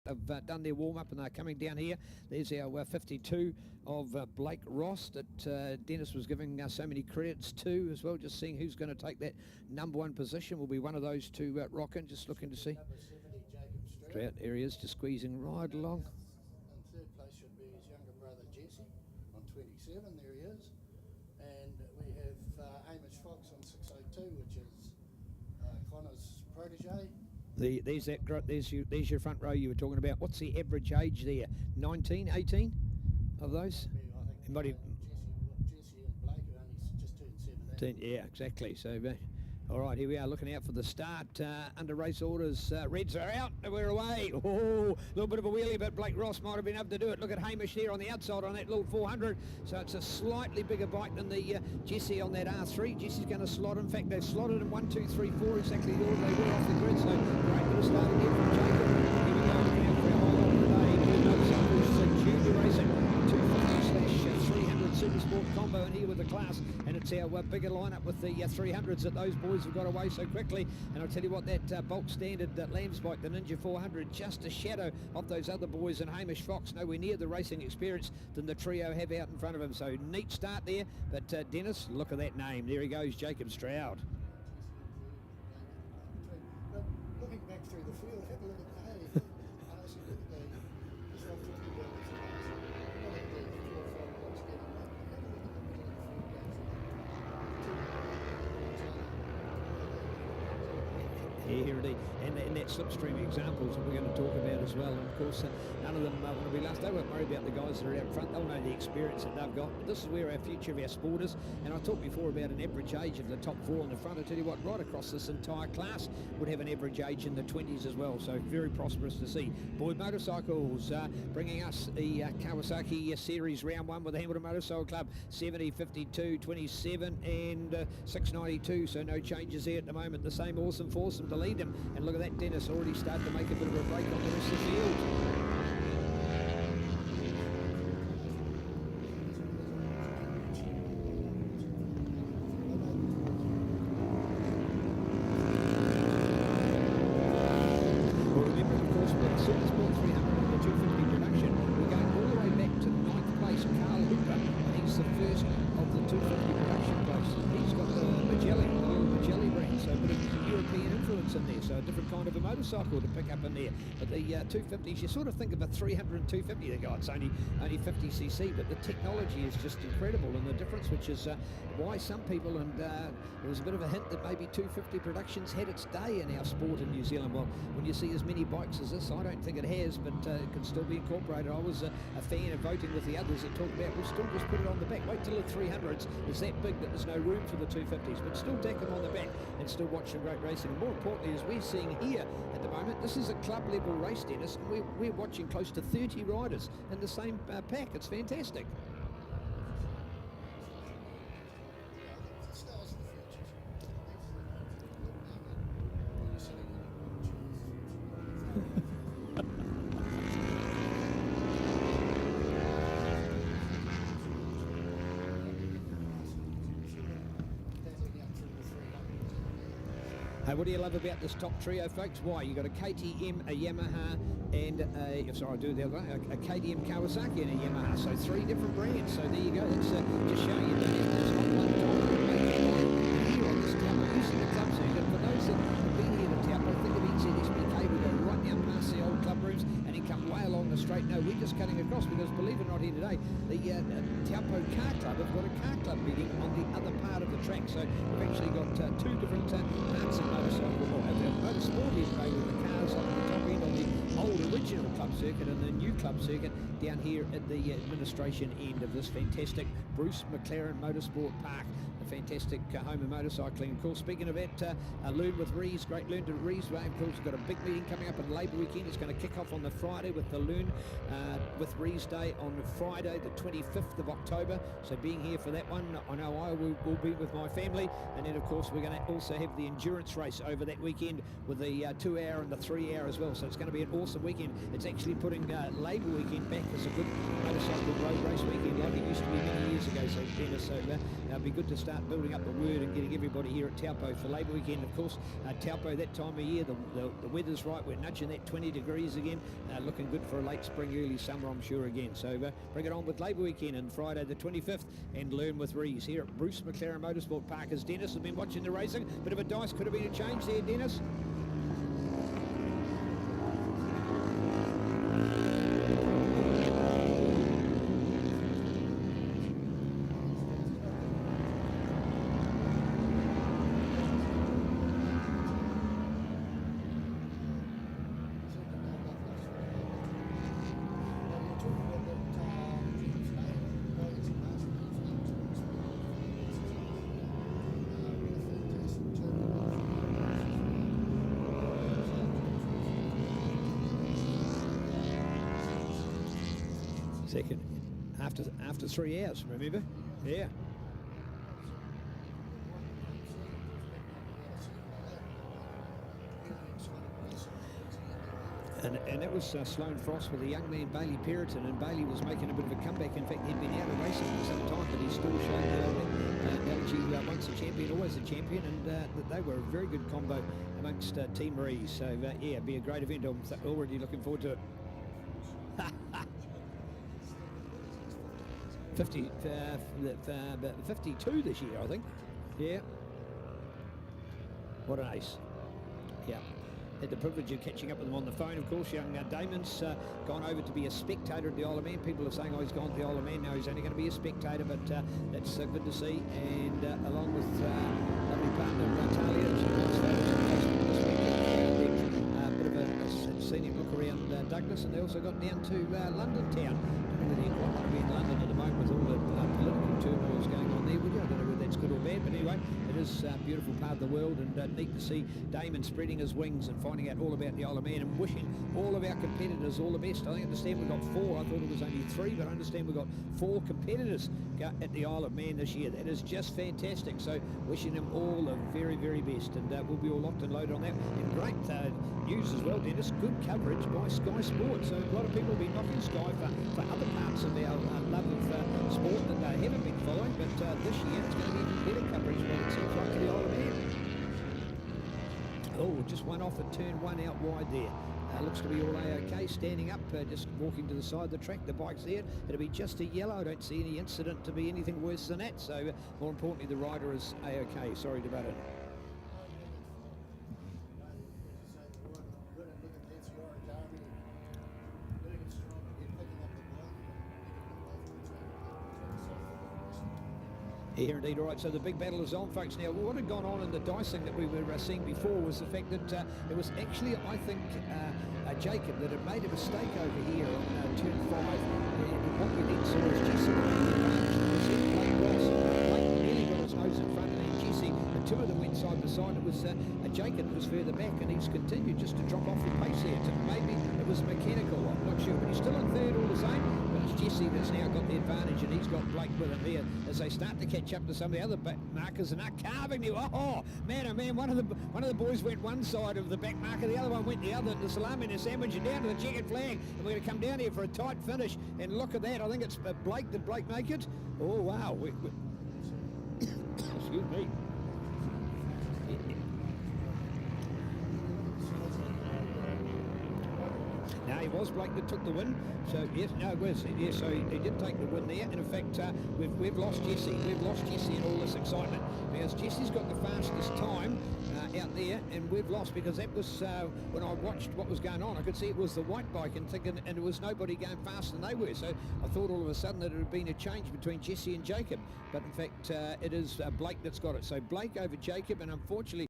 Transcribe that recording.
have done their warm-up and they're coming down here. There's our 52 of Blake Ross that Dennis was giving so many credits to as well. Just seeing who's going to take that #1 position will be one of those to rock in. Just looking to see. Number 70, Jacob Stroud, there he is, just squeezing right along. In third place should be his younger brother Jesse on 27. There he is. And we have Hamish Fox on 602, which is Connor's protege. There's your front row you were talking about. What's the average age there? 19, 18 of those? I think Jesse and Blake are only just turned 17. Yeah, exactly. So, all right, here we are looking out for the start. Under race orders, Reds are out, we're away. Oh, a little bit of a wheelie, but Blake Ross might have been able to do it. Look at Hamish there on the outside on that little 400. So it's a slightly bigger bike than the Jesse on that R3. Jesse's going to slot. In fact, they've slotted him 1, 2, 3, 4, exactly the order they were off the grid. So great bit of starting here from Jacob. Here we go, looking out for a whole lot today. Good motorcycles, junior racing, 250/300 Super Sport combo in here with the class. And it's our bigger lineup with the 300s that those boys have got away so quickly. And I'll tell you what, that bulk standard Lambs bike, the Ninja 400, just a shadow of those other boys, and Hamish Fox nowhere near the racing experience than the trio have out in front of him. So neat start there. But Dennis, look at that name. There he goes, Jacob Stroud. Looking back through the field, have a look at the hay. Honestly, look at the Here it is, and that slipstream examples that we're going to talk about as well. And of course, none of them want to be last. They won't worry about the guys that are out front. They'll know the experience that they've got. But this is where our future of our sport is. And I talked before about an average age of the top 4 in the front. I tell you what, right across this entire class would have an average age in the 20s as well. So very prosperous to see. Boyd Motorcycles bringing us the Kawasaki Series Round 1 with the Hamilton Motorcycle Club, 70, 52, 27 and 692. So no changes there at the moment. The same awesome foursome to lead them. And look at that, Dennis already started to make a bit of a break on the rest of the field. Well, remember, of course, with the Super Sport 300 and the 250 production, we're going all the way back to 9th place, Carl Hooper, and he's the first of the 250 production places. He's got the Magelli, the little Magelli brand, so a bit of European influence in there, so a different kind of a motorcycle to pick up in there. But the 250s, you sort of think of a 300 and 250, the guy, it's only 50cc, but the technology is just incredible, and the difference, which is why some people, and there was a bit of a hint that maybe 250 Productions had its day in our sport in New Zealand. Well, when you see as many bikes as this, I don't think it has, but it can still be incorporated. I was a fan of voting with the others that talked about, we'll still just put it on the back. Wait till the 300s is that big that there's no room for the 250s, but still tack them on the back and still watch some great racing. And more importantly, as we're seeing here at the moment, this is a club level race, Dennis, and we're watching close to 30 riders in the same pack. It's fantastic. What do you love about this top trio, folks? Why? You've got a KTM, a Yamaha, and a KTM Kawasaki and a Yamaha. So 3 different brands. So there you go. That's just showing you that there's not one top here on this club. We're using the club circuit. For those that have been here to Taupo, think of NZSBK. We go right down past the old club rooms and then come way along the straight. No, we're just cutting across because, believe it or not, here today, the Taupo Car Club have got a car club meeting on the other part of the track. So we've actually got 2 different parts of motorcycle, or motorsport here today, with the cars on the top end on the old original club circuit and the new club circuit down here at the administration end of this fantastic Bruce McLaren Motorsport Park. A fantastic home of motorcycling. Of course, speaking of that, Learn with Rees, great Learn to Rees. Of course, we've got a big meeting coming up on Labour weekend. It's going to kick off on the Friday with the Learn with Rees Day on Friday, the 25th of October. So being here for that one, I know I will be with my family. And then, of course, we're going to also have the endurance race over that weekend with the 2-hour and the 3-hour as well. So it's going to be an awesome weekend. It's actually putting Labour weekend back as a good motorcycle road race weekend like it used to be many years ago. So, Dennis, it'll be good to start start building up the word and getting everybody here at Taupo for Labour Weekend. Of course, Taupo, that time of year, the weather's right. We're nudging that 20 degrees again. Looking good for a late spring, early summer, I'm sure, again. So bring it on with Labour Weekend and Friday the 25th, and learn with Rees here at Bruce McLaren Motorsport Park. As Dennis has been watching the racing, bit of a dice, could have been a change there, Dennis. Second, after 3 hours, remember? Yeah. And that was Sloane Frost with a young man, Bailey Perriton, and Bailey was making a bit of a comeback. In fact, he'd been out of racing for some time, but he's still showing LG once a champion, always a champion, and they were a very good combo amongst Team Rees. So, yeah, it'll be a great event. I'm already looking forward to it. 52 this year, I think. Yeah. What an ace. Yeah. Had the privilege of catching up with them on the phone. Of course, young Damon's gone over to be a spectator at the Isle of Man. People are saying, oh, he's gone to the Isle of Man. Now he's only going to be a spectator, but that's good to see. And along with lovely partner Talia, bit of a scenic look around Douglas, and they also got down to London town. I don't know whether you quite want to be in London at the moment with all the political turmoil going on there, would you? I don't know whether that's good or bad, but anyway, it is a beautiful part of the world, and neat to see Damon spreading his wings and finding out all about the Isle of Man, and wishing all of our competitors all the best. I understand we've got 4. I thought it was only 3, but I understand we've got 4 competitors at the Isle of Man this year. That is just fantastic. So wishing them all the very, very best, and we'll be all locked and loaded on that. And great news as well, Dennis. Good coverage by Sky Sports. So a lot of people have been knocking Sky for other parts of our love of sport that they haven't been following, but this year it's going to be even better coverage, but it seems like to the Isle of Man. Oh, just one off at turn 1 out wide there. Looks to be all A-OK, standing up, just walking to the side of the track. The bike's there. It'll be just a yellow. I don't see any incident to be anything worse than that. So more importantly, the rider is A-OK. Sorry about it. Yeah, indeed. All right, so the big battle is on, folks. Now, what had gone on in the dicing that we were seeing before was the fact that it was actually, I think, Jacob that had made a mistake over here on turn 5. And what we then saw was Jesse Blake Ross. Blake nearly got his nose in front, and then Jesse, the two of them went side by side. It was Jacob who was further back, and he's continued just to drop off the pace here. Maybe it was mechanical, I'm not sure, but he's still in third all the same. Jesse that's now got the advantage, and he's got Blake with him here as they start to catch up to some of the other back markers, and are carving you. Oh man, one of the boys went one side of the back marker, the other one went the other, and the salami and the sandwich and down to the checkered flag, and we're going to come down here for a tight finish. And look at that, I think it's Blake. Did Blake make it? Oh wow. Excuse me. No, he was Blake that took the win. So yes, no, it was. Yes, so he did take the win there. And in fact, we've lost Jesse. We've lost Jesse in all this excitement, because Jesse's got the fastest time out there, and we've lost because that was when I watched what was going on. I could see it was the white bike and thinking, and there was nobody going faster than they were. So I thought all of a sudden that it had been a change between Jesse and Jacob, but in fact it is Blake that's got it. So Blake over Jacob, and unfortunately